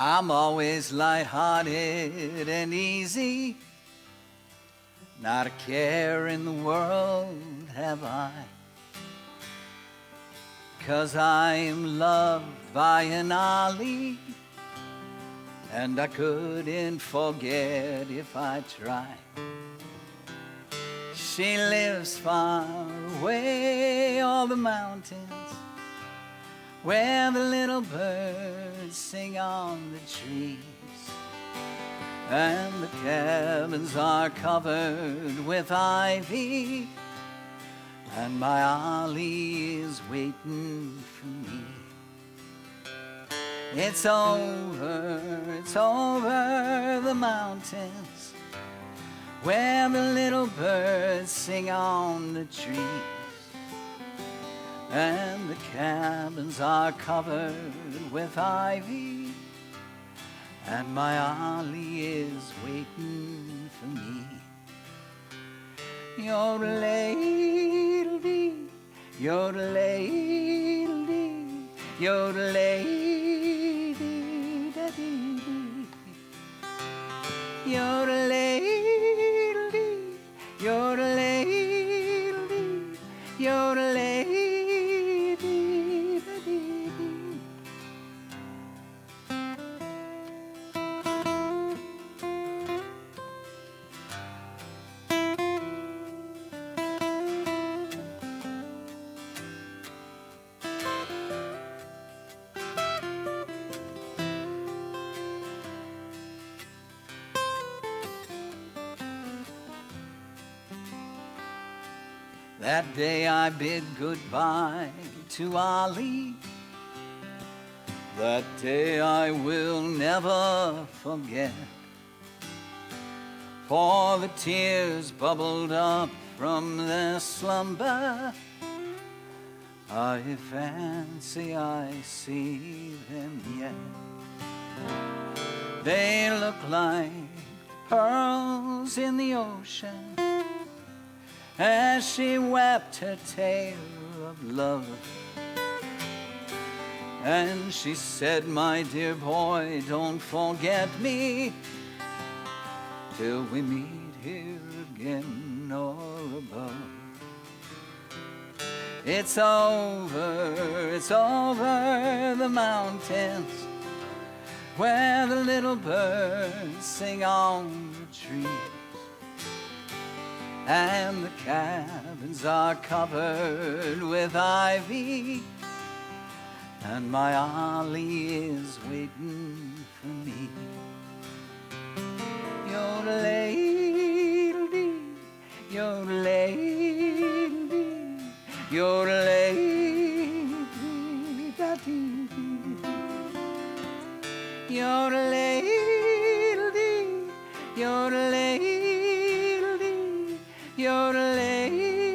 I'm always lighthearted and easy. Not a care in the world have I. 'Cause I am loved by an Ollie, and I couldn't forget if I tried. She lives far away on the mountains, where the little birds sing on the trees, and the cabins are covered with ivy, and my Ollie is waiting for me. It's over the mountains, where the little birds sing on the trees, and the cabins are covered with ivy, and my Ollie is waiting for me. Yodelay-dee, yodelay-dee, yodelay-dee-da-dee-dee. Yodelay-dee, yodelay-dee, yodelay-dee-da-dee-dee. That day I bid goodbye to Ollie. That day I will never forget. For the tears bubbled up from their slumber. I fancy I see them yet. They look like pearls in the ocean, as she wept her tale of love. And she said, my dear boy, don't forget me till we meet here again or above. It's over the mountains, where the little birds sing on the trees, and the cabins are covered with ivy, and my Ollie is waiting for me. Yodelay-dee, yodelay-dee, yodelay-dee-da-dee-dee. Yodelay-dee, yodelay-dee, yodelay-dee-da-dee-dee.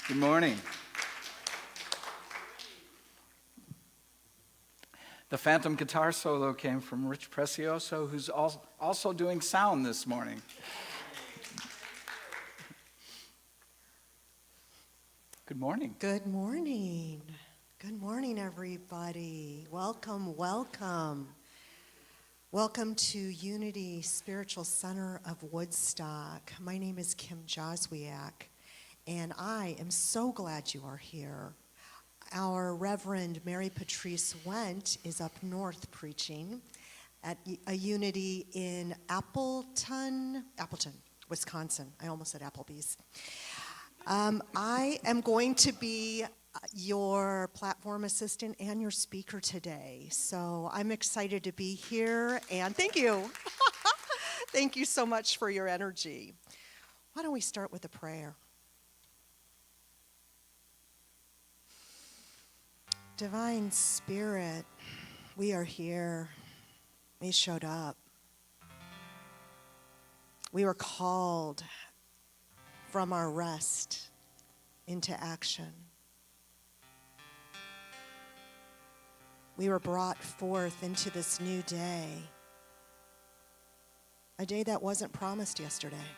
Good morning. The phantom guitar solo came from Rich Prezioso, who's also doing sound this morning. Good morning. Good morning. Good morning, everybody. Welcome, welcome. Welcome to Unity Spiritual Center of Woodstock. My name is Kim Jozwiak, and I am so glad you are here. Our Reverend Mary Patrice Went is up north preaching at a Unity in Appleton, Wisconsin. I almost said Applebee's. I am going to be your platform assistant and your speaker today. So I'm excited to be here, and thank you. Thank you so much for your energy. Why don't we start with a prayer? Divine Spirit, we are here. We showed up. We were called from our rest into action. We were brought forth into this new day, a day that wasn't promised yesterday,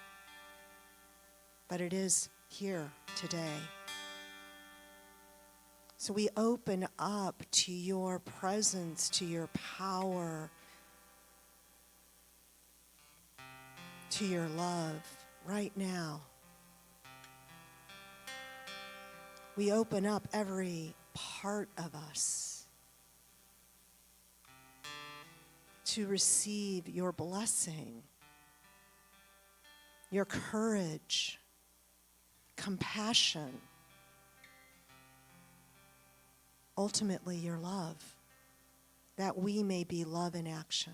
but it is here today. So we open up to your presence, to your power, to your love right now. We open up every part of us to receive your blessing, your courage, compassion, ultimately your love, that we may be love in action.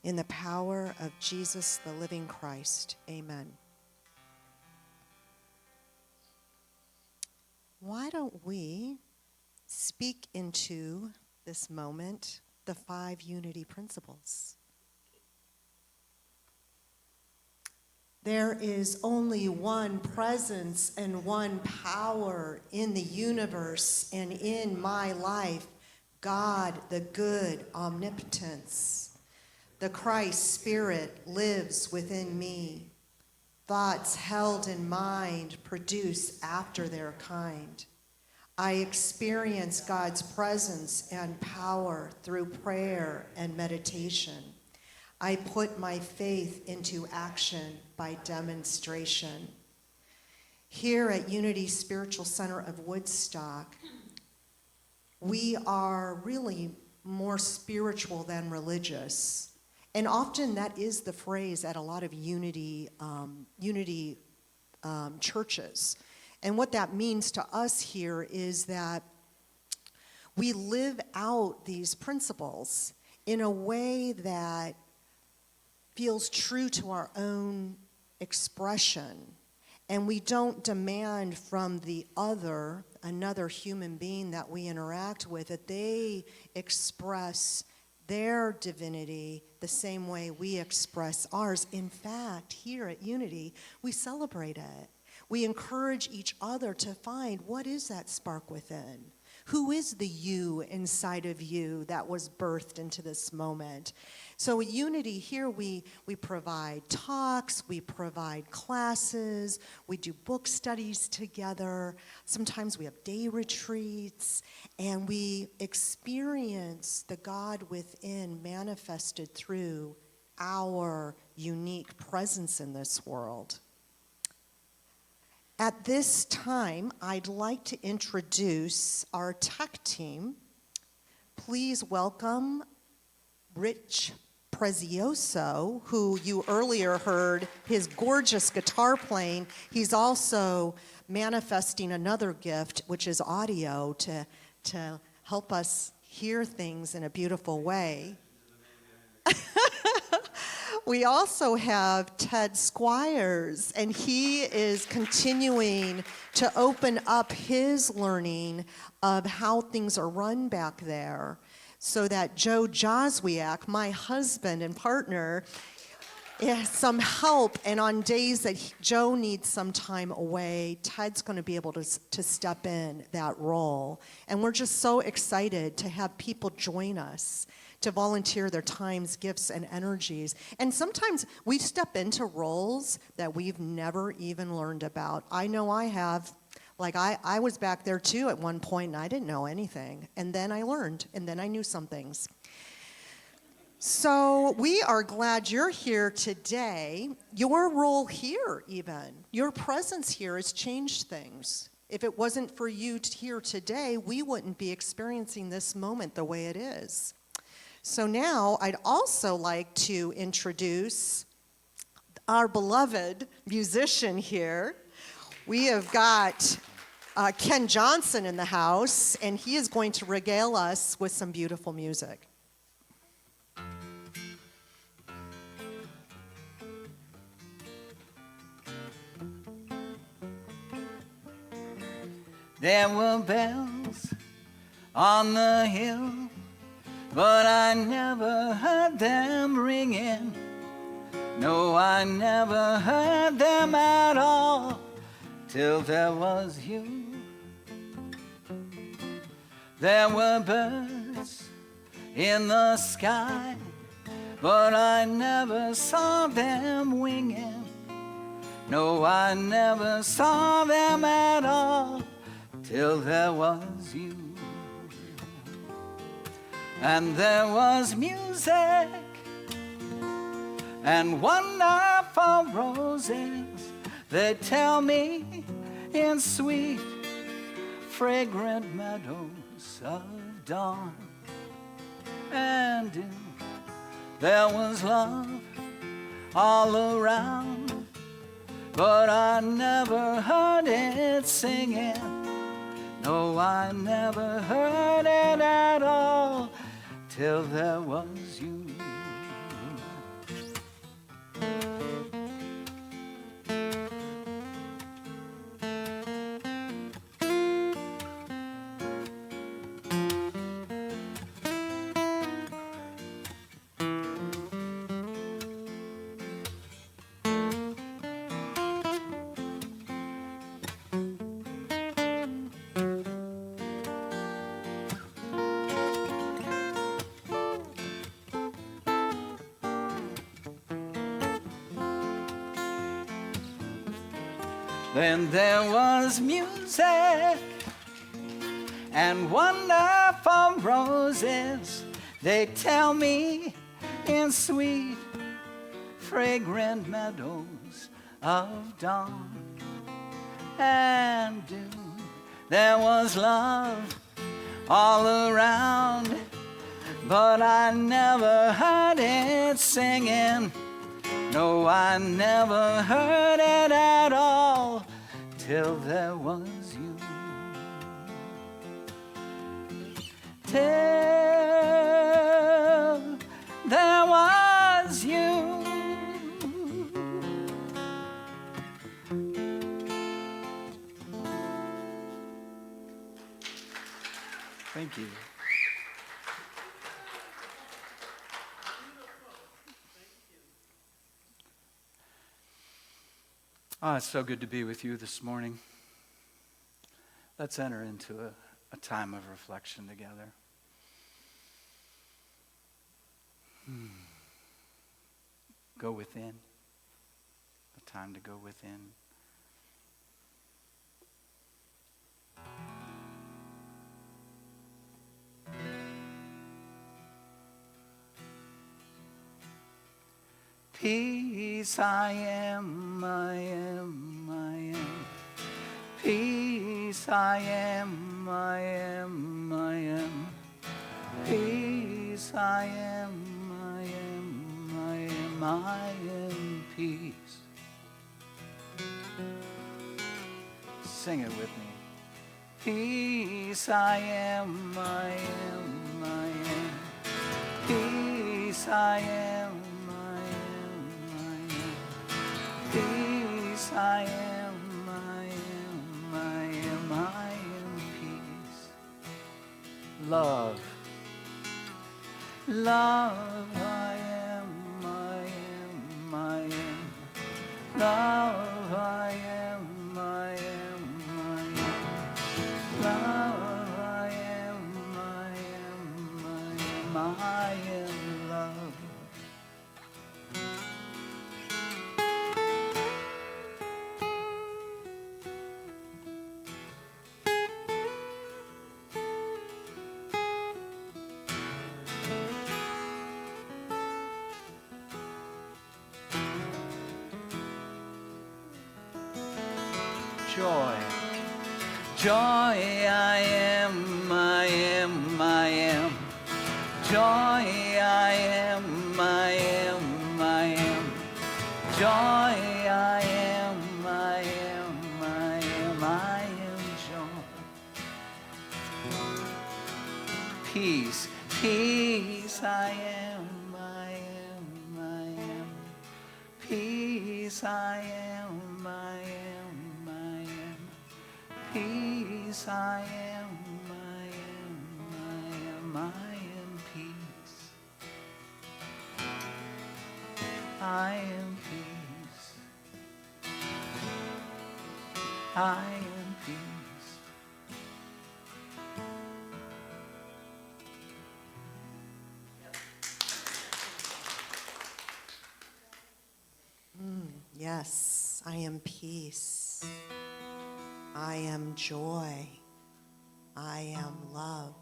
In the power of Jesus, the living Christ, amen. Why don't we speak into this moment the 5 unity principles? There is only one presence and one power in the universe and in my life, God, the good omnipotence. The Christ Spirit lives within me. Thoughts held in mind produce after their kind. I experience God's presence and power through prayer and meditation. I put my faith into action by demonstration. Here at Unity Spiritual Center of Woodstock, we are really more spiritual than religious. And often that is the phrase at a lot of unity churches. And what that means to us here is that we live out these principles in a way that feels true to our own expression. And we don't demand from the other, another human being that we interact with, that they express their divinity the same way we express ours. In fact, here at Unity, we celebrate it. We encourage each other to find, what is that spark within? Who is the you inside of you that was birthed into this moment? So at Unity here, we provide talks, we provide classes, we do book studies together. Sometimes we have day retreats, and we experience the God within manifested through our unique presence in this world. At this time, I'd like to introduce our tech team. Please welcome Rich Prezioso, who you earlier heard his gorgeous guitar playing. He's also manifesting another gift, which is audio, to help us hear things in a beautiful way. We also have Ted Squires, and he is continuing to open up his learning of how things are run back there, so that Jozwiak, my husband and partner, has some help, and on days that Joe needs some time away, Ted's going to be able to step in that role. And we're just so excited to have people join us, to volunteer their times, gifts, and energies. And sometimes we step into roles that we've never even learned about. I know I have. Like, I was back there, too, at one point, and I didn't know anything. And then I learned, and then I knew some things. So we are glad you're here today. Your role here, even, your presence here has changed things. If it wasn't for you here today, we wouldn't be experiencing this moment the way it is. So now I'd also like to introduce our beloved musician here. We have got Ken Johnson in the house, and he is going to regale us with some beautiful music. There were bells on the hill, but I never heard them ringing. No, I never heard them at all, till there was you. There were birds in the sky, but I never saw them winging. No, I never saw them at all till there was you. And there was music and wonderful roses. They tell me in sweet, fragrant meadows of dawn. And there was love all around, but I never heard it singing. No, I never heard it at all till there was you. Then there was music and wonderful roses. They tell me in sweet, fragrant meadows of dawn. And there was love all around, but I never heard it singing. No, I never heard it at all till there was you. Till there was you. Thank you. Oh, it's so good to be with you this morning. Let's enter into a time of reflection together. Go within. A time to go within. Peace I am, I am, I am. Peace I am, I am, I am. Peace I am, I am, I am, I am peace. Sing it with me. Peace I am, I am, I am. Peace I am. Peace I am, I am, I am, I am peace. Love. Love I am, I am, I am. Love I am, I am, I am. Love I am, I am, I am, I am love. Joy. Joy I am, I am, I am. Joy I am, I am, I am. Joy I am, I am, I am, I am joy. Peace, peace I am, I am, I am. Peace I am, I am. Peace I am, I am, I am, I am peace. I am peace. I am peace. Yes, I am peace. I am joy. I am love.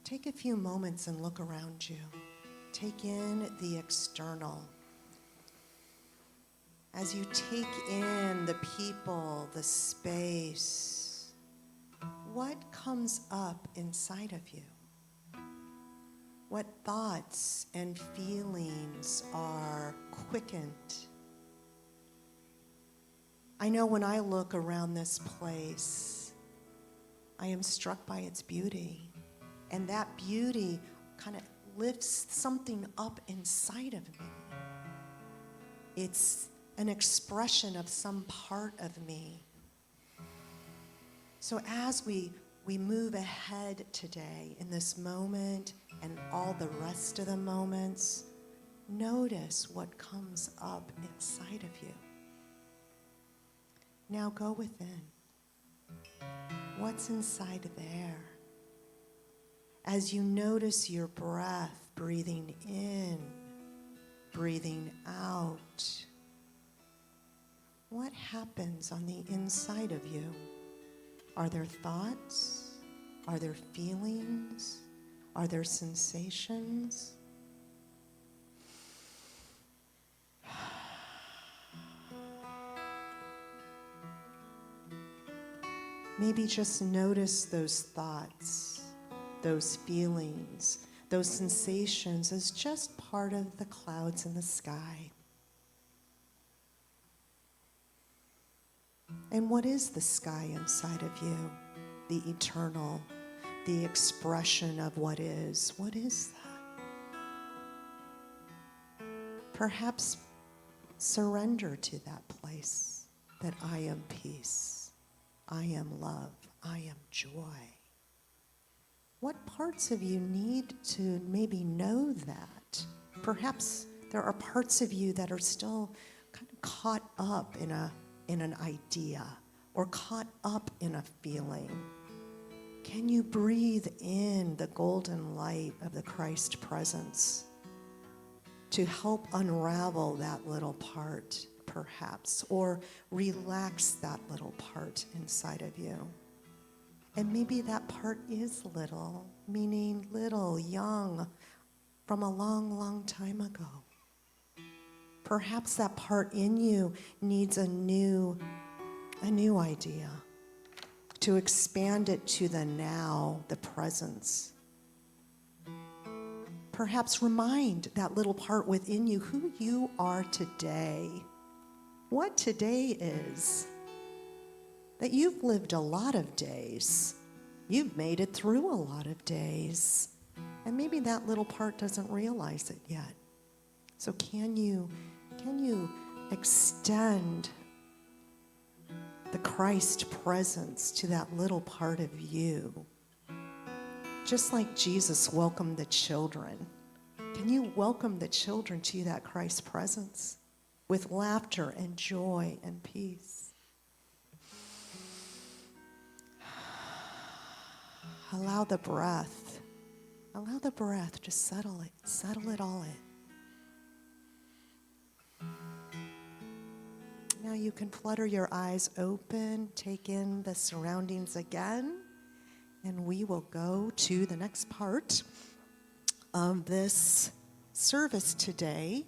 Take a few moments and look around you. Take in the external. As you take in the people, the space, what comes up inside of you? What thoughts and feelings are quickened? I know when I look around this place, I am struck by its beauty. And that beauty kind of lifts something up inside of me. It's an expression of some part of me. So as we move ahead today in this moment and all the rest of the moments, notice what comes up inside of you. Now go within. What's inside there? As you notice your breath, breathing in, breathing out, what happens on the inside of you? Are there thoughts? Are there feelings? Are there sensations? Maybe just notice those thoughts, those feelings, those sensations as just part of the clouds in the sky. And what is the sky inside of you? The eternal, the expression of what is. What is that? Perhaps surrender to that place, that I am peace, I am love, I am joy. What parts of you need to maybe know that? Perhaps there are parts of you that are still kind of caught up in an idea or caught up in a feeling. Can you breathe in the golden light of the Christ presence to help unravel that little part, perhaps, or relax that little part inside of you? And maybe that part is little, meaning little, young, from a long, long time ago. Perhaps that part in you needs a new idea, to expand it to the now, the presence. Perhaps remind that little part within you who you are today, what today is. That you've lived a lot of days. You've made it through a lot of days. And maybe that little part doesn't realize it yet. So can you extend the Christ presence to that little part of you? Just like Jesus welcomed the children. Can you welcome the children to that Christ presence with laughter and joy and peace? Allow the breath to settle it all in. Now you can flutter your eyes open, take in the surroundings again, and we will go to the next part of this service today,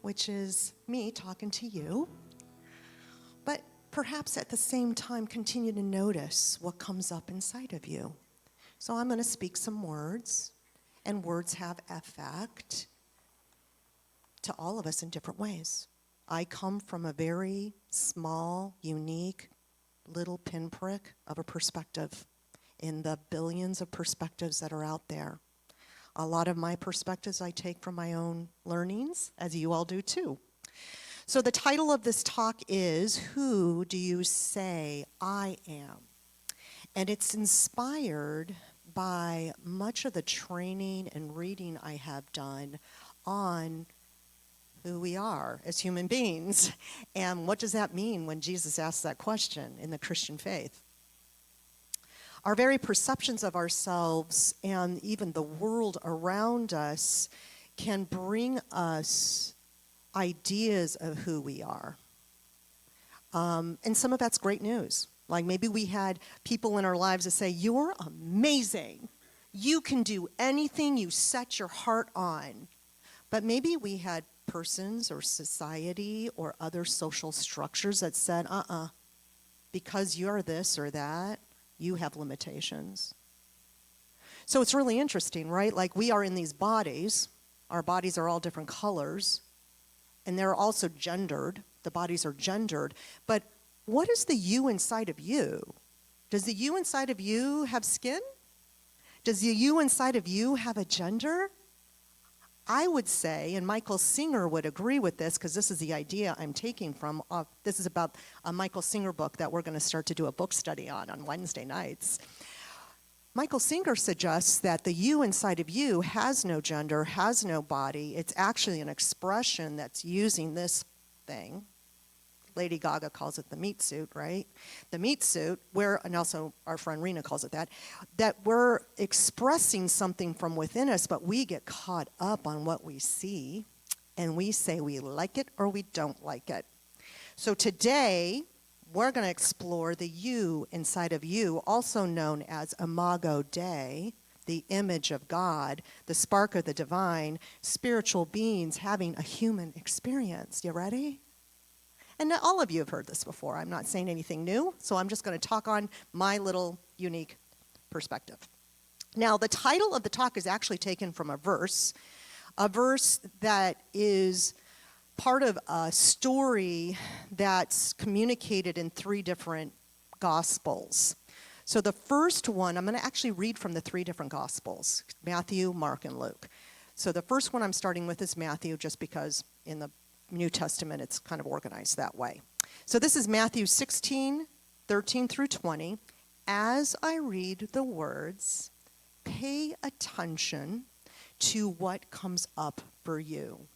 which is me talking to you. But perhaps at the same time, continue to notice what comes up inside of you. So I'm going to speak some words, and words have effect to all of us in different ways. I come from a very small, unique, little pinprick of a perspective in the billions of perspectives that are out there. A lot of my perspectives I take from my own learnings, as you all do too. So the title of this talk is, Who Do You Say I Am? And it's inspired by much of the training and reading I have done on who we are as human beings. And what does that mean when Jesus asks that question in the Christian faith? Our very perceptions of ourselves and even the world around us can bring us ideas of who we are. And some of that's great news. Like maybe we had people in our lives that say, you're amazing. You can do anything you set your heart on. But maybe we had persons or society or other social structures that said, because you're this or that, you have limitations. So it's really interesting, right? Like we are in these bodies. Our bodies are all different colors. And they're also gendered. The bodies are gendered. But what is the you inside of you? Does the you inside of you have skin? Does the you inside of you have a gender? I would say, and Michael Singer would agree with this, because this is the idea I'm taking from, this is about a Michael Singer book that we're going to start to do a book study on Wednesday nights. Michael Singer suggests that the you inside of you has no gender, has no body. It's actually an expression that's using this thing. Lady Gaga calls it the meat suit, right? The meat suit, and also our friend Rena calls it that we're expressing something from within us, but we get caught up on what we see, and we say we like it or we don't like it. So today, we're going to explore the you inside of you, also known as Imago Dei, the image of God, the spark of the divine, spiritual beings having a human experience. You ready? And all of you have heard this before. I'm not saying anything new, so I'm just going to talk on my little unique perspective. Now, the title of the talk is actually taken from a verse that is part of a story that's communicated in 3 different Gospels. So the first one, I'm going to actually read from the 3 different Gospels, Matthew, Mark, and Luke. So the first one I'm starting with is Matthew, just because in the New Testament, it's kind of organized that way. So this is Matthew 16, 13 through 20. As I read the words, pay attention to what comes up for you.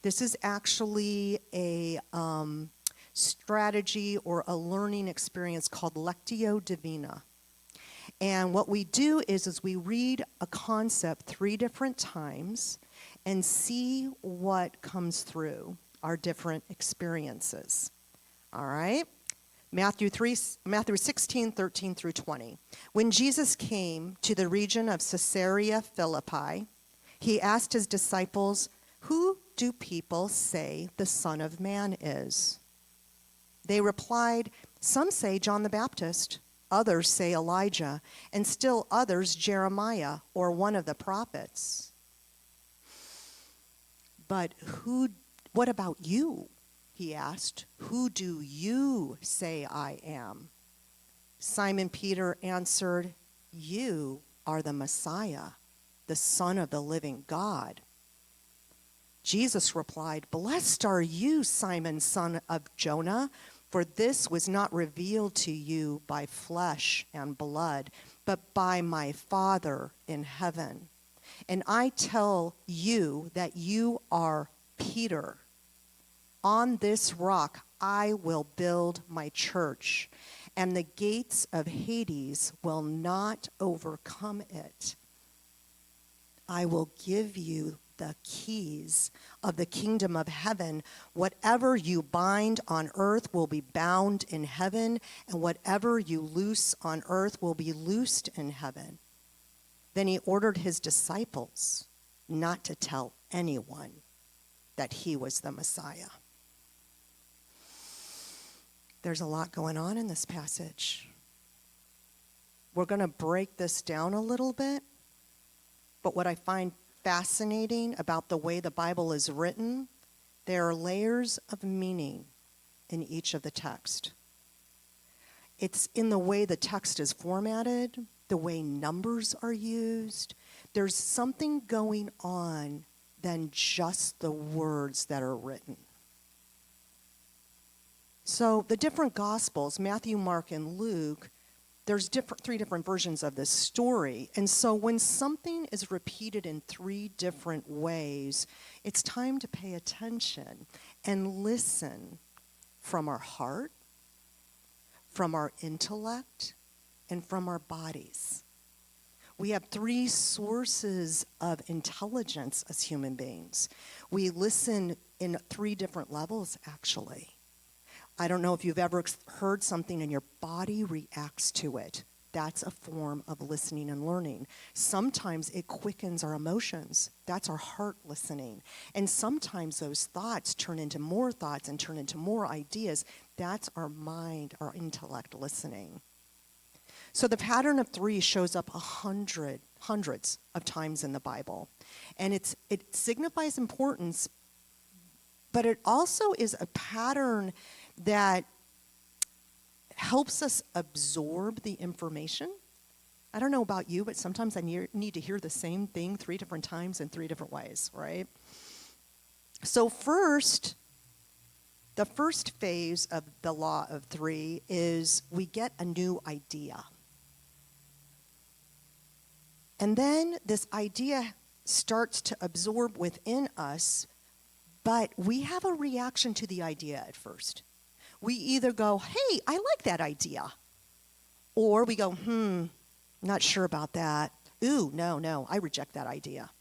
This is actually a strategy or a learning experience called Lectio Divina. And what we do is we read a concept 3 different times and see what comes through our different experiences. All right? Matthew 16, 13 through 20. When Jesus came to the region of Caesarea Philippi, he asked his disciples, "Who do people say the Son of Man is?" They replied, "Some say John the Baptist, others say Elijah, and still others Jeremiah or one of the prophets." "But what about you?" he asked. "Who do you say I am?" Simon Peter answered, "You are the Messiah, the Son of the living God." Jesus replied, "Blessed are you, Simon, son of Jonah, for this was not revealed to you by flesh and blood, but by my Father in heaven. And I tell you that you are Peter. On this rock I will build my church, and the gates of Hades will not overcome it. I will give you the keys of the kingdom of heaven. Whatever you bind on earth will be bound in heaven, and whatever you loose on earth will be loosed in heaven." Then he ordered his disciples not to tell anyone that he was the Messiah. There's a lot going on in this passage. We're going to break this down a little bit, but what I find fascinating about the way the Bible is written, there are layers of meaning in each of the text. It's in the way the text is formatted, the way numbers are used. There's something going on than just the words that are written. So the different Gospels, Matthew, Mark, and Luke, there's 3 different versions of this story. And so when something is repeated in 3 different ways, it's time to pay attention and listen from our heart, from our intellect, and from our bodies. We have three sources of intelligence as human beings. We listen in three different levels, actually. I don't know if you've ever heard something and your body reacts to it. That's a form of listening and learning. Sometimes it quickens our emotions. That's our heart listening. And sometimes those thoughts turn into more thoughts and turn into more ideas. That's our mind, our intellect listening. So the pattern of three shows up hundreds of times in the Bible. And it signifies importance, but it also is a pattern that helps us absorb the information. I don't know about you, but sometimes I need to hear the same thing 3 different times in 3 different ways, right? So the first phase of the law of three is we get a new idea. And then this idea starts to absorb within us, but we have a reaction to the idea at first. We either go, hey, I like that idea. Or we go, not sure about that. Ooh, no, I reject that idea.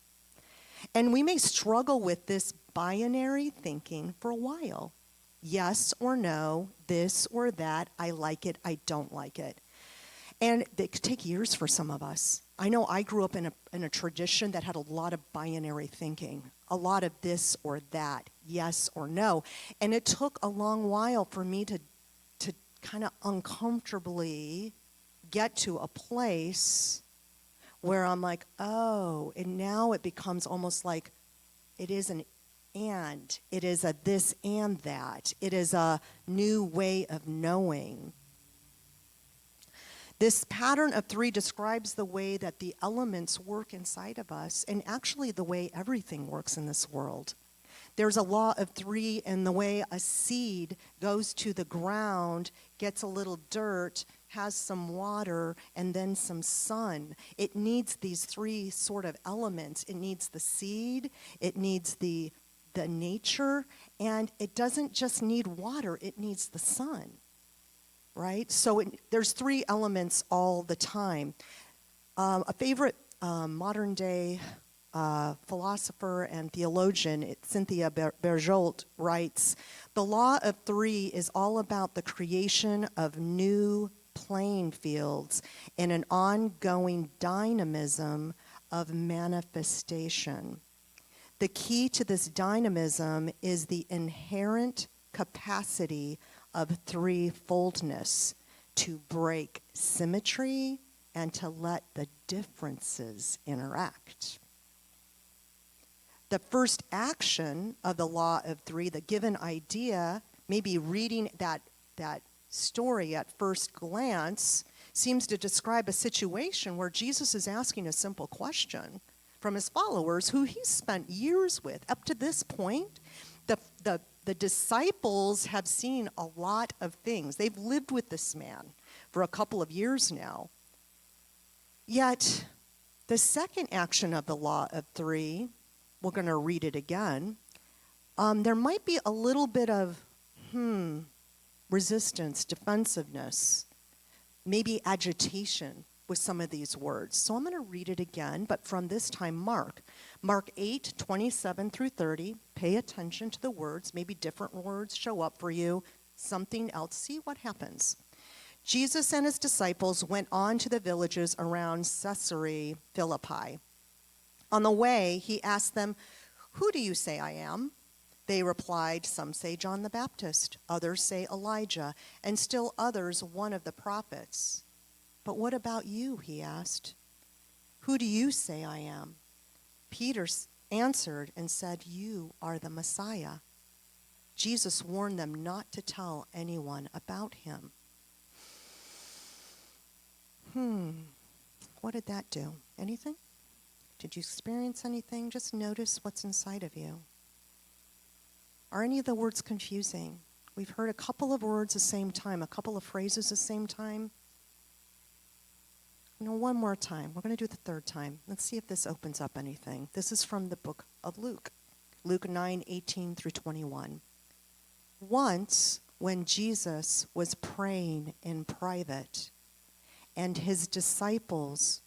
And we may struggle with this binary thinking for a while. Yes or no, this or that, I like it, I don't like it. And it could take years for some of us. I know I grew up in a tradition that had a lot of binary thinking, a lot of this or that, yes or no. And it took a long while for me to kind of uncomfortably get to a place where I'm like, oh, and now it becomes almost like it is an and. It is a this and that. It is a new way of knowing. This pattern of three describes the way that the elements work inside of us and actually the way everything works in this world. There's a law of three in the way a seed goes to the ground, gets a little dirt, has some water, and then some sun. It needs these three sort of elements. It needs the seed, it needs the nature, and it doesn't just need water, it needs the sun. Right? So there's three elements all the time. A favorite modern day philosopher and theologian, Cynthia Berjolt, writes, the law of three is all about the creation of new playing fields and an ongoing dynamism of manifestation. The key to this dynamism is the inherent capacity of threefoldness, to break symmetry and to let the differences interact. The first action of the law of three, the given idea, maybe reading that story at first glance, seems to describe a situation where Jesus is asking a simple question from his followers who he's spent years with. Up to this point, the disciples have seen a lot of things. They've lived with this man for a couple of years now. Yet, the second action of the law of three, we're going to read it again, there might be a little bit of, resistance, defensiveness, maybe agitation with some of these words. So I'm going to read it again, but from this time, Mark 8, 27 through 30. Pay attention to the words. Maybe different words show up for you. Something else. See what happens. Jesus and his disciples went on to the villages around Caesarea Philippi. On the way, he asked them, "Who do you say I am?" They replied, "Some say John the Baptist, others say Elijah, and still others one of the prophets." "But what about you?" he asked. "Who do you say I am?" Peter answered and said, "You are the Messiah." Jesus warned them not to tell anyone about him. What did that do? Anything? Did you experience anything? Just notice what's inside of you. Are any of the words confusing? We've heard a couple of words the same time, a couple of phrases the same time. One more time. We're going to do it the third time. Let's see if this opens up anything. This is from the book of Luke. Luke 9, 18 through 21. Once, when Jesus was praying in private, and his disciples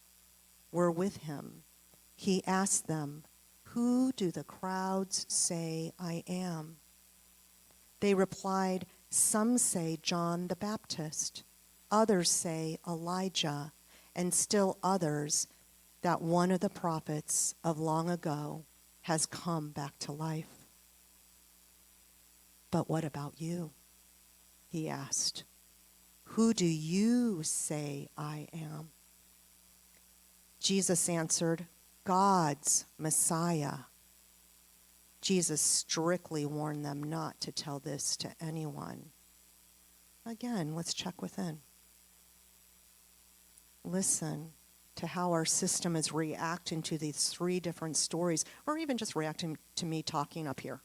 were with him, he asked them, "Who do the crowds say I am?" They replied, "Some say John the Baptist, others say Elijah, and still others that one of the prophets of long ago has come back to life." "But what about you?" he asked. "Who do you say I am?" Jesus answered, "God's Messiah." Jesus strictly warned them not to tell this to anyone. Again, let's check within. Listen to how our system is reacting to these three different stories, or even just reacting to me talking up here.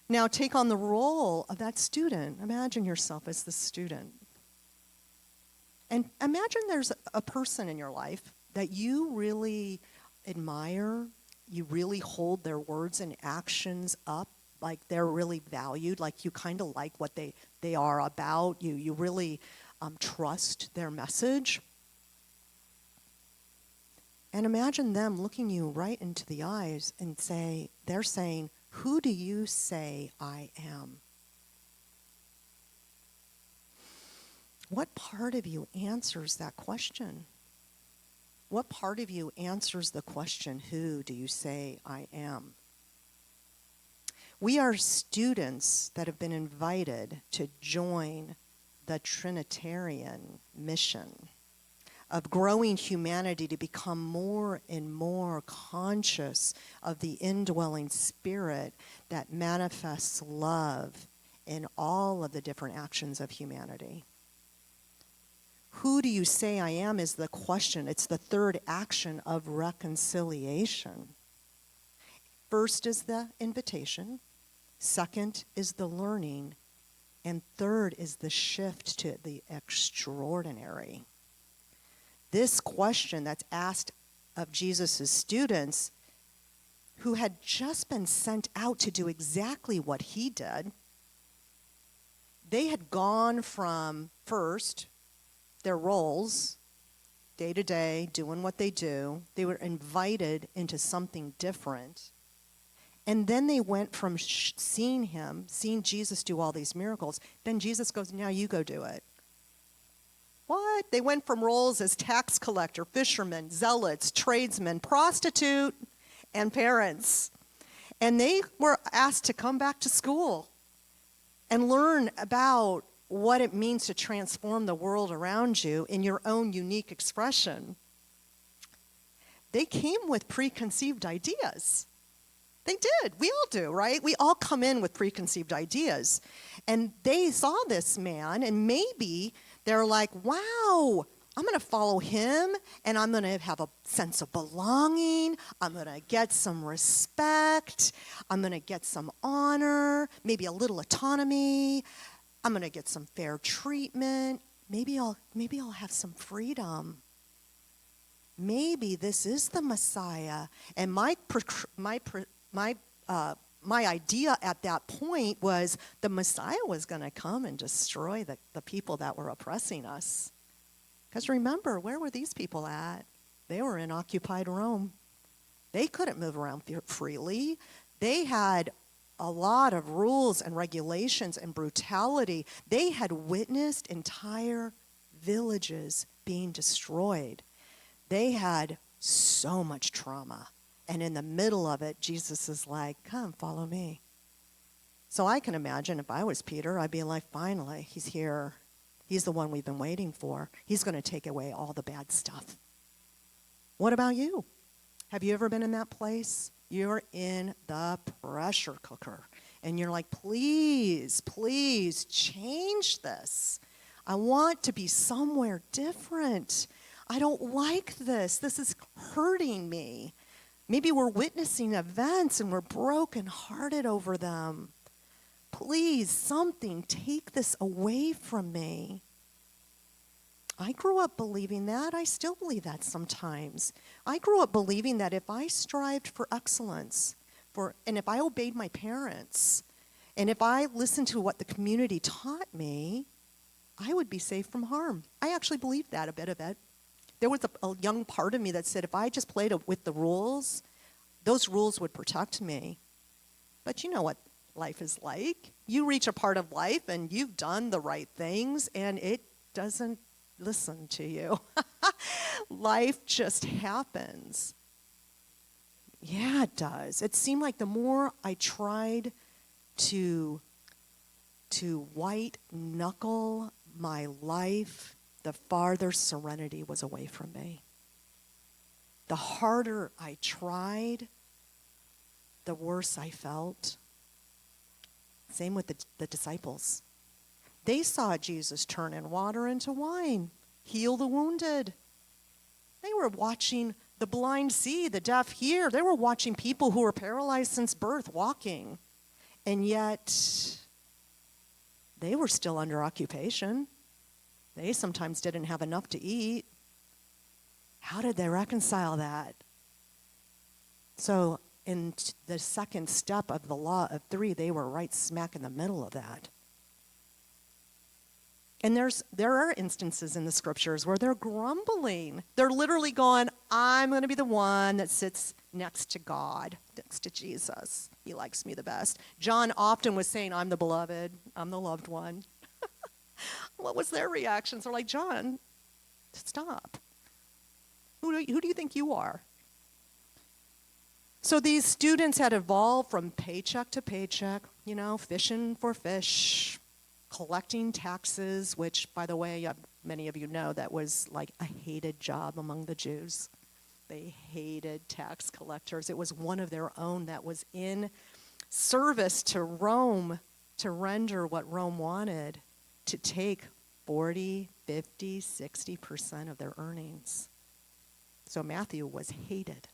Now take on the role of that student. Imagine yourself as the student. And imagine there's a person in your life that you really admire, you really hold their words and actions up, like they're really valued, like you kind of like what they are about, you really trust their message. And imagine them looking you right into the eyes and they're saying, "Who do you say I am?" What part of you answers that question? What part of you answers the question, "Who do you say I am?" We are students that have been invited to join the Trinitarian mission of growing humanity to become more and more conscious of the indwelling spirit that manifests love in all of the different actions of humanity. Who do you say I am is the question. It's the third action of reconciliation. First is the invitation. Second is the learning. And third is the shift to the extraordinary. This question that's asked of Jesus' students, who had just been sent out to do exactly what he did, they had gone from first their roles, day to day, doing what they do. They were invited into something different. And then they went from seeing Jesus do all these miracles. Then Jesus goes, "Now you go do it." What? They went from roles as tax collector, fisherman, zealots, tradesmen, prostitute, and parents. And they were asked to come back to school and learn about what it means to transform the world around you in your own unique expression. They came with preconceived ideas. They did. We all do, right? We all come in with preconceived ideas. And they saw this man, and maybe they're like, "Wow, I'm going to follow him, and I'm going to have a sense of belonging. I'm going to get some respect. I'm going to get some honor, maybe a little autonomy. I'm going to get some fair treatment. Maybe I'll have some freedom. Maybe this is the Messiah." And my idea at that point was the Messiah was going to come and destroy the people that were oppressing us. Because remember, where were these people at? They were in occupied Rome. They couldn't move around freely. They had a lot of rules and regulations and brutality. They had witnessed entire villages being destroyed. They had so much trauma. And in the middle of it, Jesus is like, "Come, follow me." So I can imagine if I was Peter, I'd be like, finally, he's here. He's the one we've been waiting for. He's going to take away all the bad stuff. What about you? Have you ever been in that place? You're in the pressure cooker. And you're like, please, please change this. I want to be somewhere different. I don't like this. This is hurting me. Maybe we're witnessing events and we're brokenhearted over them. Please, something, take this away from me. I grew up believing that. I still believe that sometimes. I grew up believing that if I strived for excellence, and if I obeyed my parents, and if I listened to what the community taught me, I would be safe from harm. I actually believed that a bit of it. there was a young part of me that said if I just played with the rules, those rules would protect me. But you know what life is like. You reach a part of life and you've done the right things and it doesn't listen to you. Life just happens. Yeah, it does. It seemed like the more I tried to white knuckle my life, the farther serenity was away from me. The harder I tried, the worse I felt. Same with the disciples. They saw Jesus turn in water into wine, heal the wounded. They were watching the blind see, the deaf hear. They were watching people who were paralyzed since birth walking. And yet, they were still under occupation. They sometimes didn't have enough to eat. How did they reconcile that? So in the second step of the law of three, they were right smack in the middle of that. And there are instances in the scriptures where they're grumbling. They're literally going, I'm going to be the one that sits next to God, next to Jesus. He likes me the best. John often was saying, I'm the beloved, I'm the loved one. What was their reactions? They're like, John, stop. Who do you think you are? So these students had evolved from paycheck to paycheck, fishing for fish, collecting taxes, which, by the way, many of you know that was like a hated job among the Jews. They hated tax collectors. It was one of their own that was in service to Rome to render what Rome wanted, to take 40, 50, 60% of their earnings. So Matthew was hated,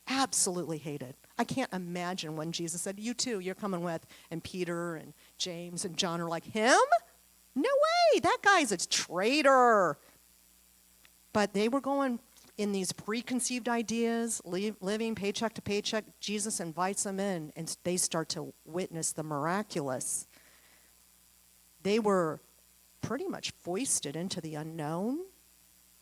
absolutely hated. I can't imagine when Jesus said, you too, you're coming with, and Peter and James and John are like, him? No way, that guy's a traitor. But they were going in these preconceived ideas, living paycheck to paycheck. Jesus invites them in, and they start to witness the miraculous. They were pretty much foisted into the unknown.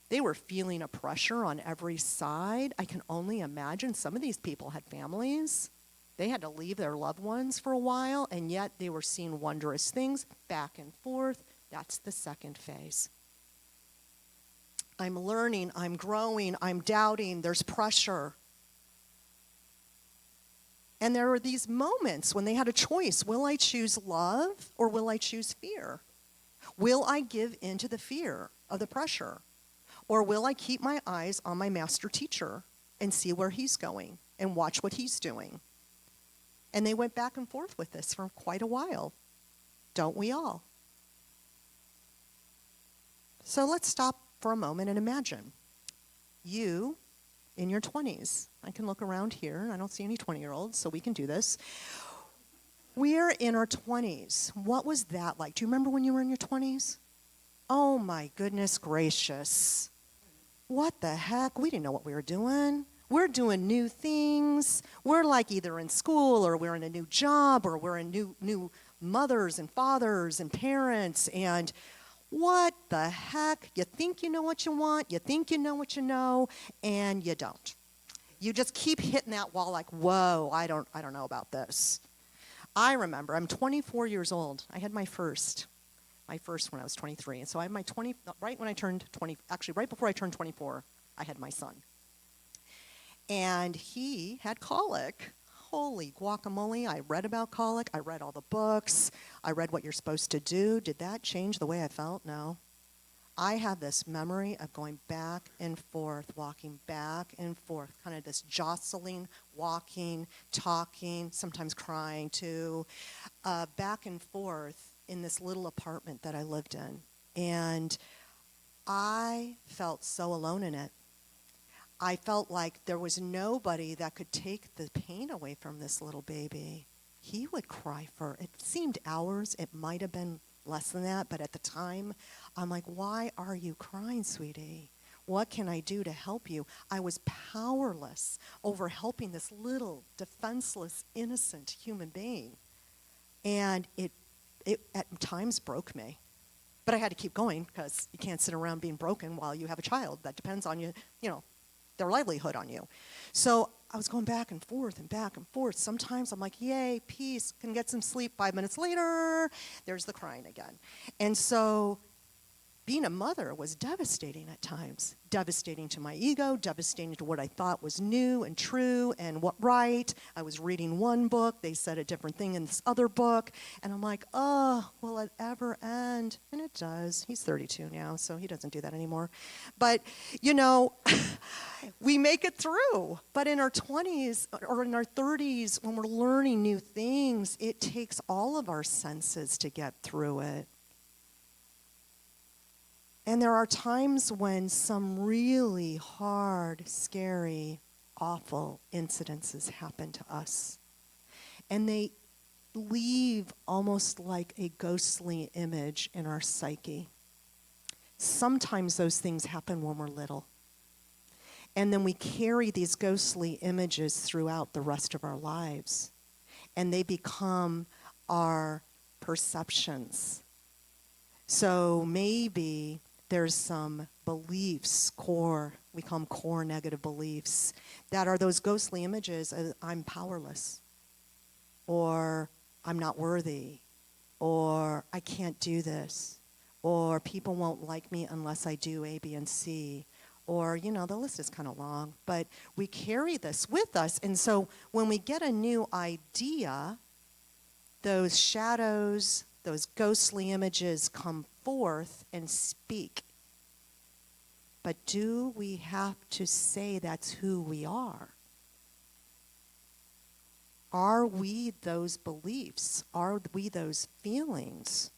They were feeling a pressure on every side. I can only imagine some of these people had families. They had to leave their loved ones for a while, and yet they were seeing wondrous things back and forth. That's the second phase. I'm learning, I'm growing, I'm doubting, there's pressure. And there were these moments when they had a choice. Will I choose love or will I choose fear? Will I give in to the fear of the pressure? Or will I keep my eyes on my master teacher and see where he's going and watch what he's doing? And they went back and forth with this for quite a while. Don't we all? So let's stop for a moment and imagine you in your 20s. I can look around here. I don't see any 20-year-olds, so we can do this. We're in our 20s. What was that like? Do you remember when you were in your 20s? Oh my goodness gracious. What the heck? We didn't know what we were doing. We're doing new things. We're like either in school or we're in a new job or we're in new mothers and fathers and parents. And what the heck? You think you know what you want, you think you know what you know, and you don't. You just keep hitting that wall like, whoa, I don't know about this. I remember, I'm 24 years old. I had my first when I was 23. And so I had my right when I turned 20, actually right before I turned 24, I had my son. And he had colic. Holy guacamole, I read about colic. I read all the books. I read what you're supposed to do. Did that change the way I felt? No. I have this memory of going back and forth, walking back and forth, kind of this jostling, walking, talking, sometimes crying too, back and forth in this little apartment that I lived in. And I felt so alone in it. I felt like there was nobody that could take the pain away from this little baby. He would cry for, it seemed hours, it might have been less than that, but at the time, I'm like, why are you crying, sweetie? What can I do to help you? I was powerless over helping this little, defenseless, innocent human being. And it at times broke me. But I had to keep going because you can't sit around being broken while you have a child that depends on you, their livelihood on you. So I was going back and forth and back and forth. Sometimes I'm like, yay, peace, can get some sleep. 5 minutes later, there's the crying again. And so being a mother was devastating at times. Devastating to my ego, devastating to what I thought was new and true and what right. I was reading one book, they said a different thing in this other book, and I'm like, oh, will it ever end? And it does. He's 32 now, so he doesn't do that anymore. But, we make it through. But in our 20s or in our 30s, when we're learning new things, it takes all of our senses to get through it. And there are times when some really hard, scary, awful incidences happen to us. And they leave almost like a ghostly image in our psyche. Sometimes those things happen when we're little. And then we carry these ghostly images throughout the rest of our lives. And they become our perceptions. So maybe there's some beliefs, we call them core negative beliefs, that are those ghostly images of I'm powerless, or I'm not worthy, or I can't do this, or people won't like me unless I do A, B, and C, or, the list is kind of long, but we carry this with us. And so when we get a new idea, those shadows, those ghostly images come forth and speak. But do we have to say that's who we are? Are we those beliefs? Are we those feelings?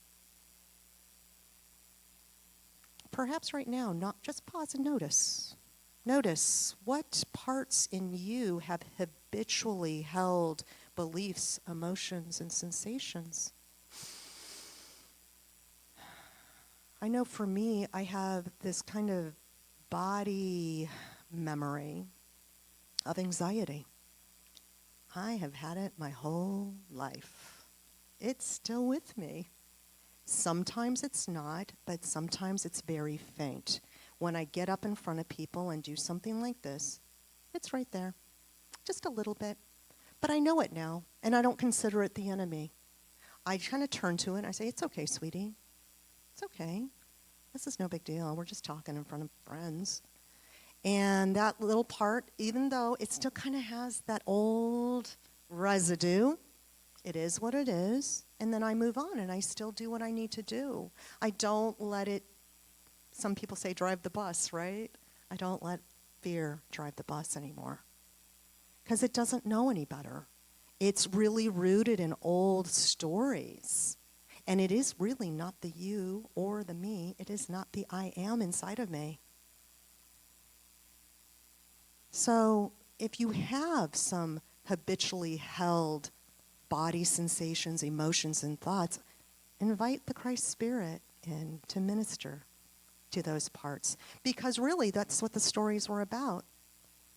Perhaps right now, not just pause and notice. Notice what parts in you have habitually held beliefs, emotions, and sensations. I know for me, I have this kind of body memory of anxiety. I have had it my whole life. It's still with me. Sometimes it's not, but sometimes it's very faint. When I get up in front of people and do something like this, it's right there, just a little bit. But I know it now, and I don't consider it the enemy. I kind of turn to it and I say, it's okay, sweetie. It's okay. This is no big deal. We're just talking in front of friends. And that little part, even though it still kind of has that old residue, it is what it is. And then I move on and I still do what I need to do. I don't let it, some people say drive the bus, right? I don't let fear drive the bus anymore. Because it doesn't know any better. It's really rooted in old stories. And it is really not the you or the me. It is not the I am inside of me. So if you have some habitually held body sensations, emotions, and thoughts, invite the Christ Spirit in to minister to those parts. Because really, that's what the stories were about.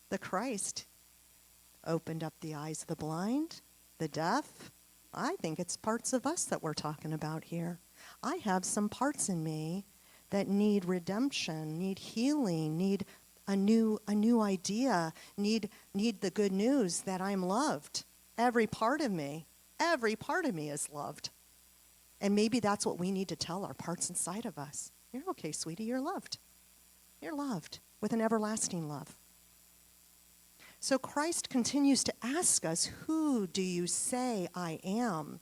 The Christ opened up the eyes of the blind, the deaf. I think it's parts of us that we're talking about here. I have some parts in me that need redemption, need healing, need a new idea, need the good news that I'm loved. Every part of me is loved. And maybe that's what we need to tell our parts inside of us. You're okay, sweetie, you're loved. You're loved with an everlasting love. So Christ continues to ask us, who do you say I am?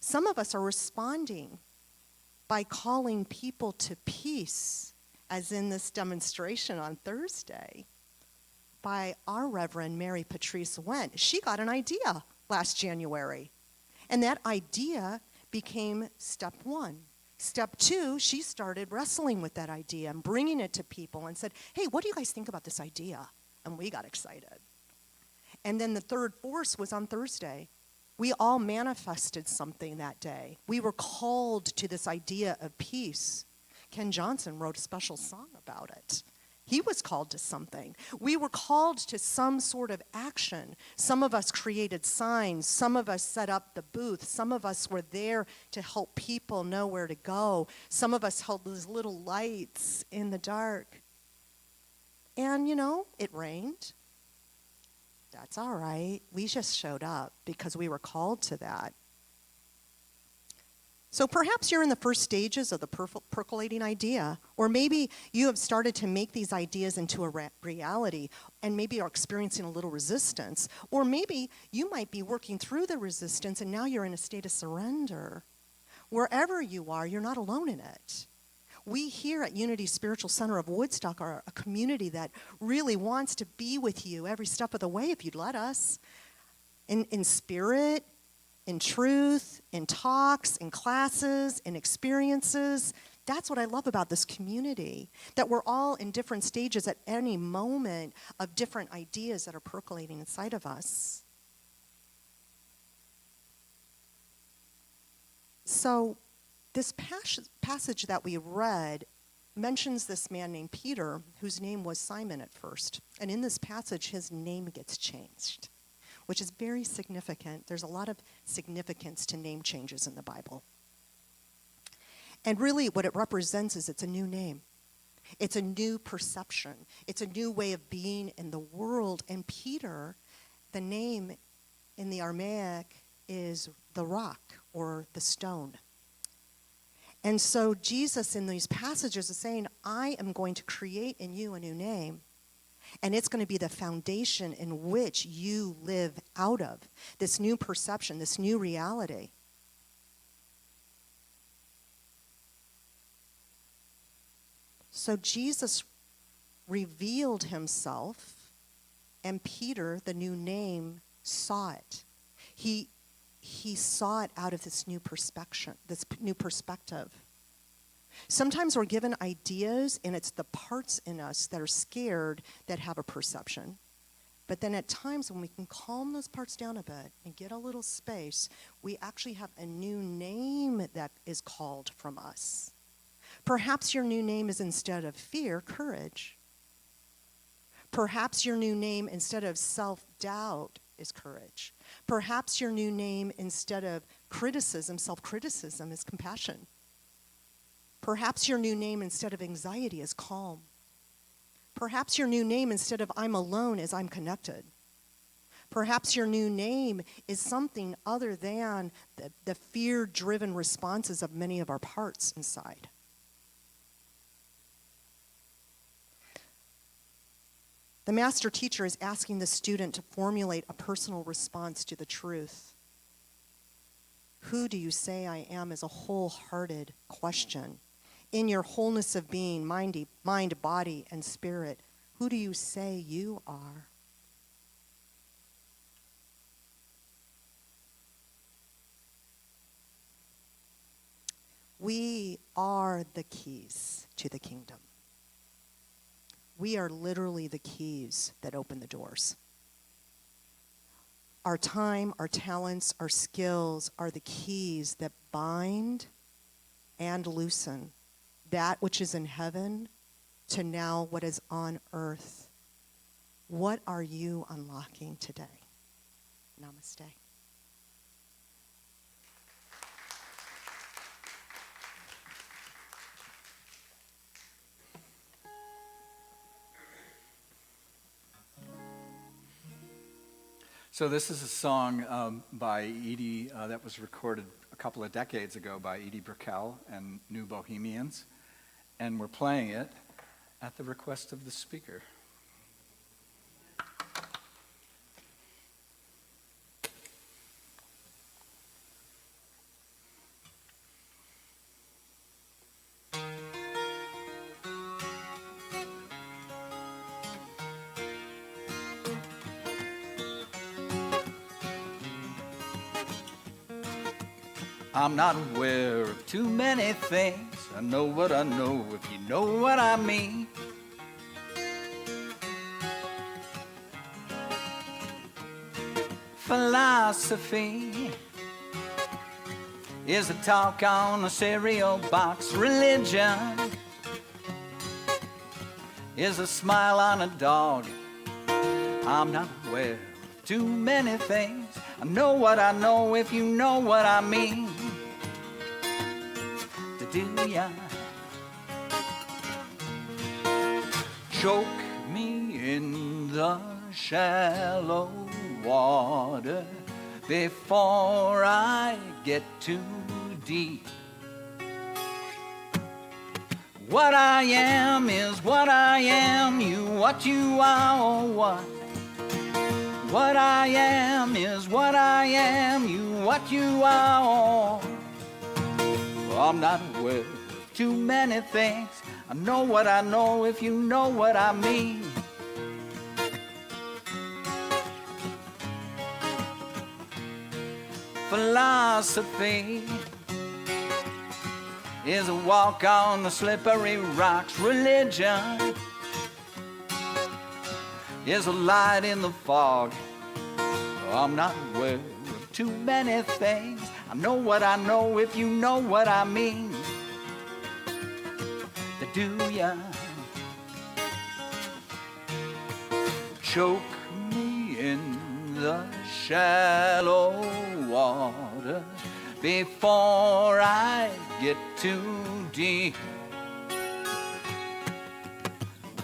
Some of us are responding by calling people to peace, as in this demonstration on Thursday by our Reverend Mary Patrice Went. She got an idea last January, and that idea became step 1. Step 2, she started wrestling with that idea and bringing it to people and said, hey, what do you guys think about this idea? And we got excited. And then the third force was on Thursday. We all manifested something that day. We were called to this idea of peace. Ken Johnson wrote a special song about it. He was called to something. We were called to some sort of action. Some of us created signs. Some of us set up the booth. Some of us were there to help people know where to go. Some of us held those little lights in the dark. And, it rained. That's all right. We just showed up because we were called to that. So perhaps you're in the first stages of the percolating idea, or maybe you have started to make these ideas into a reality and maybe are experiencing a little resistance, or maybe you might be working through the resistance and now you're in a state of surrender. Wherever you are, you're not alone in it. We here at Unity Spiritual Center of Woodstock are a community that really wants to be with you every step of the way if you'd let us, in spirit, in truth, in talks, in classes, in experiences. That's what I love about this community, that we're all in different stages at any moment of different ideas that are percolating inside of us. So this passage that we read mentions this man named Peter, whose name was Simon at first. And in this passage, his name gets changed, which is very significant. There's a lot of significance to name changes in the Bible. And really what it represents is it's a new name. It's a new perception. It's a new way of being in the world. And Peter, the name in the Aramaic is the rock or the stone. And so Jesus in these passages is saying, I am going to create in you a new name. And it's going to be the foundation in which you live out of this new perception, this new reality. So Jesus revealed himself, and Peter, the new name, saw it. He saw it out of this new perspective. Sometimes we're given ideas, and it's the parts in us that are scared that have a perception. But then at times when we can calm those parts down a bit and get a little space, we actually have a new name that is called from us. Perhaps your new name is, instead of fear, courage. Perhaps your new name instead of self-doubt is courage. Perhaps your new name instead of criticism, self-criticism, is compassion. Perhaps your new name instead of anxiety is calm. Perhaps your new name instead of I'm alone is I'm connected. Perhaps your new name is something other than the fear-driven responses of many of our parts inside. The master teacher is asking the student to formulate a personal response to the truth. Who do you say I am is a wholehearted question. In your wholeness of being, mind, body, and spirit, who do you say you are? We are the keys to the kingdom. We are literally the keys that open the doors. Our time, our talents, our skills are the keys that bind and loosen that which is in heaven to now what is on earth. What are you unlocking today? Namaste. So this is a song by Edie that was recorded a couple of decades ago by Edie Brickell and New Bohemians. And we're playing it at the request of the speaker. I'm not aware of too many things. I know what I know, if you know what I mean. Philosophy is a talk on a cereal box. Religion is a smile on a dog. I'm not aware of too many things. I know what I know, if you know what I mean. Do ya choke me in the shallow water before I get too deep? What I am is what I am, you what you are or what? What I am is what I am, you what you are or I'm not aware of too many things. I know what I know, if you know what I mean. Philosophy is a walk on the slippery rocks. Religion is a light in the fog. I'm not aware of too many things. I know what I know, if you know what I mean. Do ya choke me in the shallow water before I get too deep?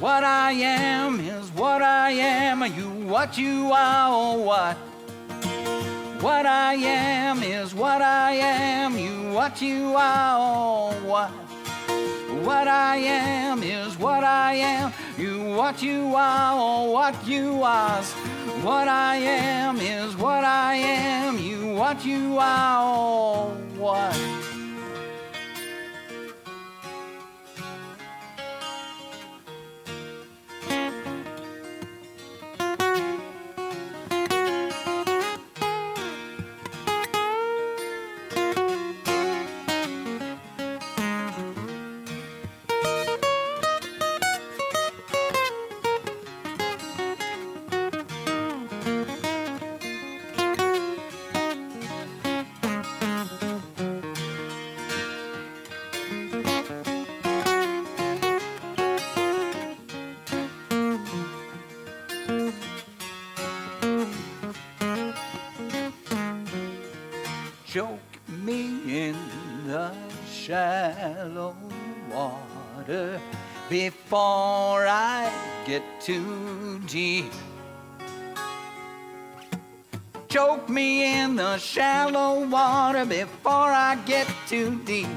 What I am is what I am, you what you are or what? What I am is what I am, you what you are or what? What I am is what I am, you what you are or what you are. What I am is what I am, you what you are or what? Choke me in the shallow water before I get too deep. Choke me in the shallow water before I get too deep.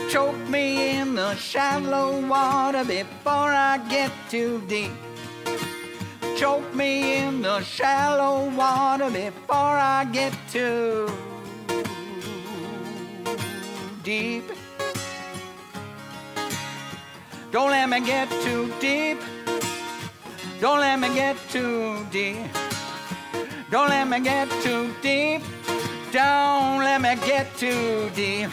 Choke me in the shallow water before I get too deep. Choke me in the shallow water before I get too deep. Don't let me get too deep. Don't let me get too deep. Don't let me get too deep. Don't let me get too deep.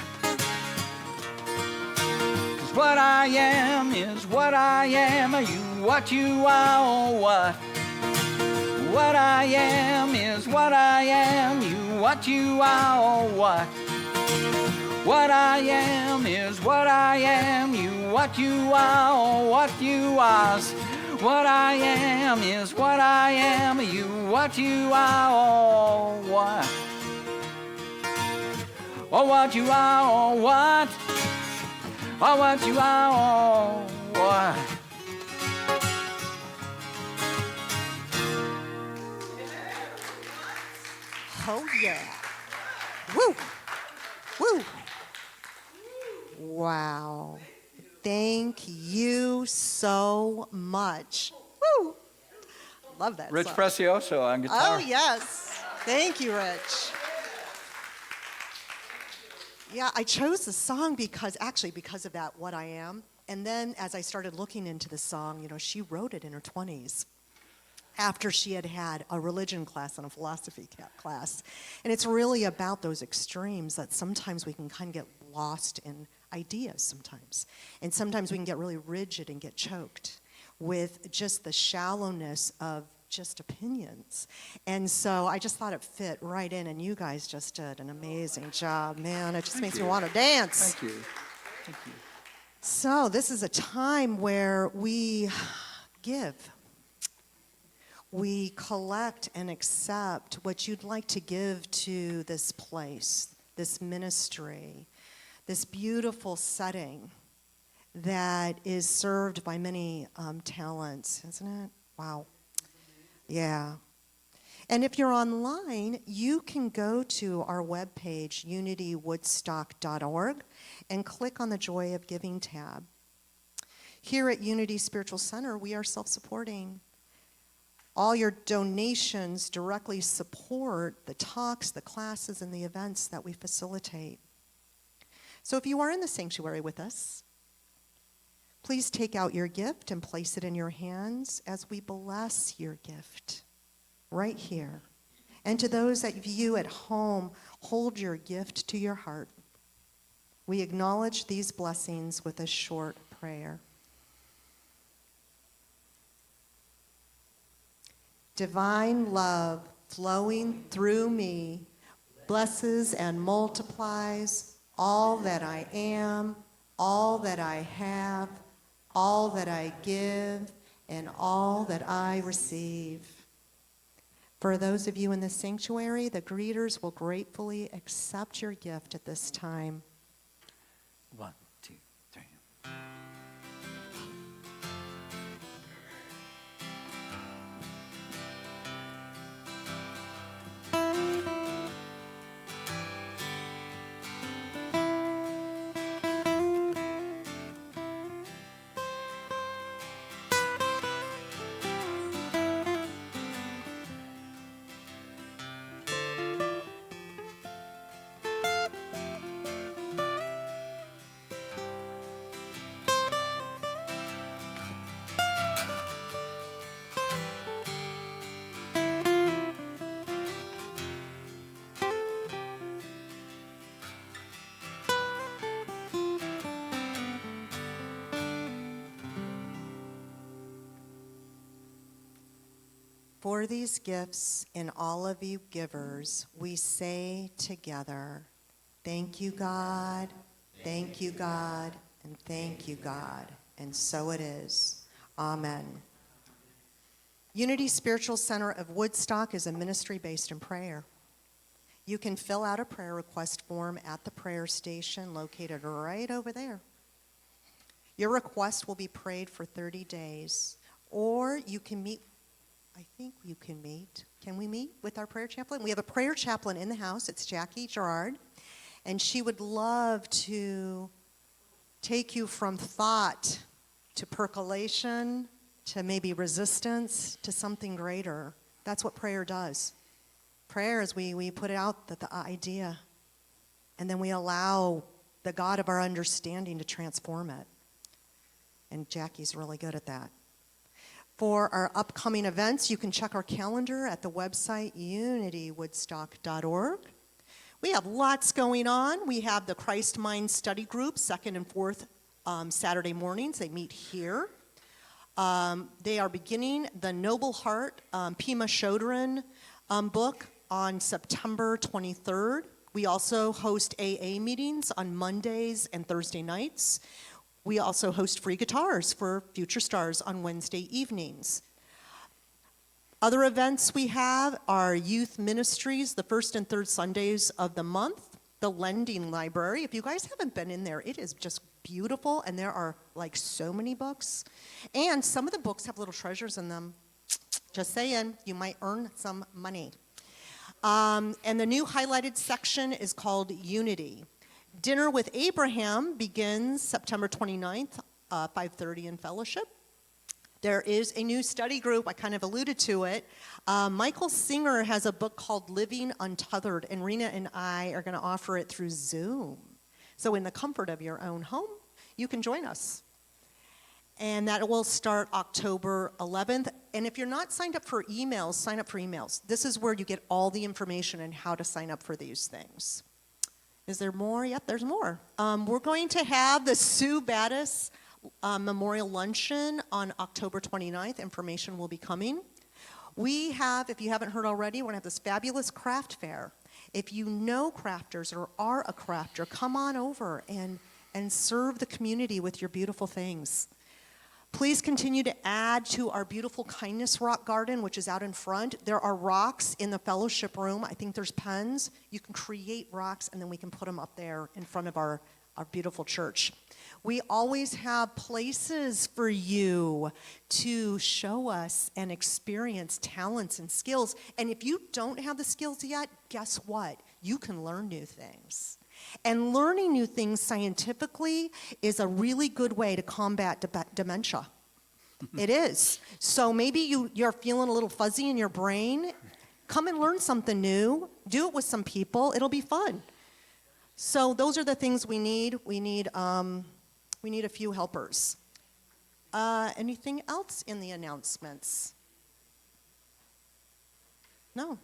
'Cause what I am is what I am, you what you are or what? What I am is what I am, you what you are or what? What I am is what I am, you what you are or what you are. What I am is what I am, you what you are or what? Or what you are or what? Or what you are or what? Oh, yeah. Woo! Woo! Wow. Thank you so much. Woo! Love that Rich song. Prezioso on guitar. Oh, yes. Thank you, Rich. Yeah, I chose the song because of that, What I Am. And then as I started looking into the song, you know, she wrote it in her 20s. After she had had a religion class and a philosophy class. And it's really about those extremes that sometimes we can kind of get lost in ideas sometimes. And sometimes we can get really rigid and get choked with just the shallowness of just opinions. And so I just thought it fit right in, and you guys just did an amazing job, man. It just makes me want to dance. Thank you. Thank you. So this is a time where we give. We collect and accept what you'd like to give to this place, this ministry, this beautiful setting that is served by many talents, isn't it? Wow. Yeah. And if you're online, you can go to our webpage, unitywoodstock.org, and click on the Joy of Giving tab. Here at Unity Spiritual Center, we are self-supporting. All your donations directly support the talks, the classes, and the events that we facilitate. So if you are in the sanctuary with us, please take out your gift and place it in your hands as we bless your gift right here. And to those of you at home, hold your gift to your heart. We acknowledge these blessings with a short prayer. Divine love flowing through me blesses and multiplies all that I am, all that I have, all that I give, and all that I receive. For those of you in the sanctuary, the greeters will gratefully accept your gift at this time. 1, 2, 3. For these gifts and all of you givers, we say together, thank you, God, thank you, God, and thank you, God. And so it is. Amen. Unity Spiritual Center of Woodstock is a ministry based in prayer. You can fill out a prayer request form at the prayer station located right over there. Your request will be prayed for 30 days, or you can meet. I think you can meet. Can we meet with our prayer chaplain? We have a prayer chaplain in the house. It's Jackie Gerard. And she would love to take you from thought to percolation to maybe resistance to something greater. That's what prayer does. Prayer is we put out the idea, and then we allow the God of our understanding to transform it. And Jackie's really good at that. For our upcoming events, you can check our calendar at the website unitywoodstock.org. We have lots going on. We have the Christ Mind Study Group, second and fourth Saturday mornings. They meet here. They are beginning the Noble Heart Pima Chodron book on September 23rd. We also host AA meetings on Mondays and Thursday nights. We also host free guitars for future stars on Wednesday evenings. Other events we have are youth ministries, the first and third Sundays of the month, the Lending Library. If you guys haven't been in there, it is just beautiful, and there are like so many books. And some of the books have little treasures in them. Just saying, you might earn some money. And the new highlighted section is called Unity. Dinner with Abraham begins September 29th, 5:30 in fellowship. There is a new study group. I kind of alluded to it. Michael Singer has a book called Living Untethered, and Rena and I are going to offer it through Zoom. So in the comfort of your own home, you can join us. And that will start October 11th. And if you're not signed up for emails, sign up for emails. This is where you get all the information on how to sign up for these things. Is there more? Yep, there's more. We're going to have the Sue Battis Memorial Luncheon on October 29th. Information will be coming. We have, if you haven't heard already, we're going to have this fabulous craft fair. If you know crafters or are a crafter, come on over and and serve the community with your beautiful things. Please continue to add to our beautiful kindness rock garden, which is out in front. There are rocks in the fellowship room. I think there's pens. You can create rocks, and then we can put them up there in front of our beautiful church. We always have places for you to show us and experience talents and skills. And if you don't have the skills yet, guess what? You can learn new things. And learning new things scientifically is a really good way to combat dementia. It is. So maybe you're feeling a little fuzzy in your brain. Come and learn something new. Do it with some people. It'll be fun. So those are the things we need. We need a few helpers. Anything else in the announcements? No.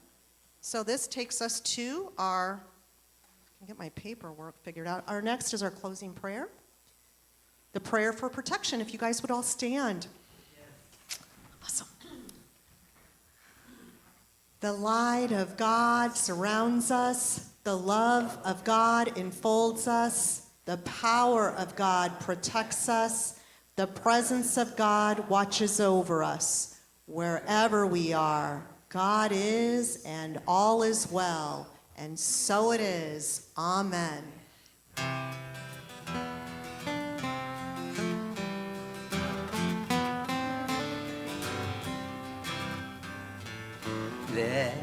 So this takes us to our, I can get my paperwork figured out. Our next is our closing prayer. The prayer for protection, if you guys would all stand. Awesome. The light of God surrounds us. The love of God enfolds us. The power of God protects us. The presence of God watches over us. Wherever we are, God is, and all is well. And so it is. Amen. Let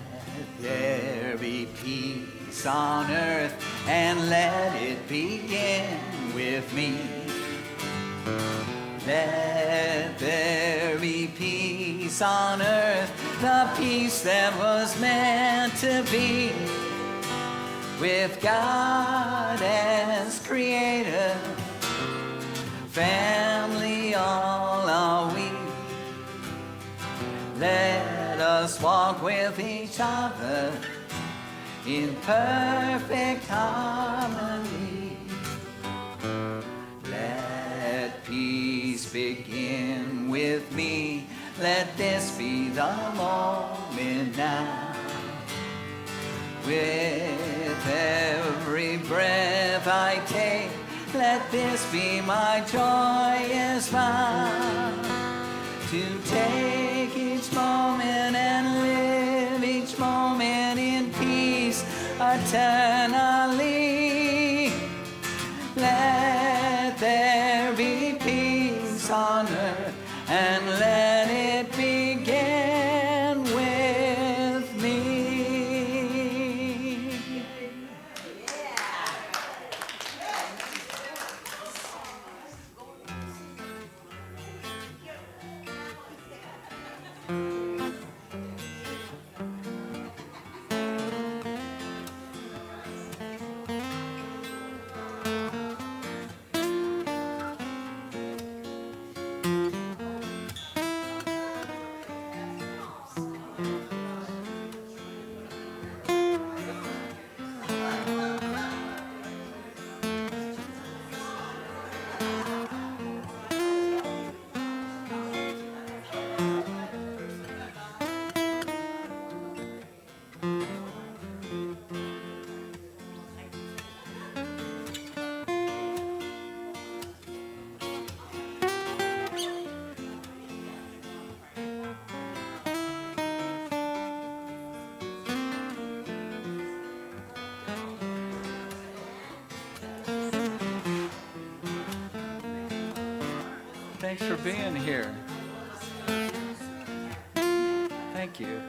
there be peace on earth, and let it begin with me. Let there be peace on earth, the peace that was meant to be. With God as creator, family all are we. Let us walk with each other in perfect harmony. Let peace begin with me. Let this be the moment now. With every breath I take, let this be my joyous vow. To take each moment and live each moment in peace eternally. Let there be peace on earth, and let it begin with me. Thanks for being here. Thank you.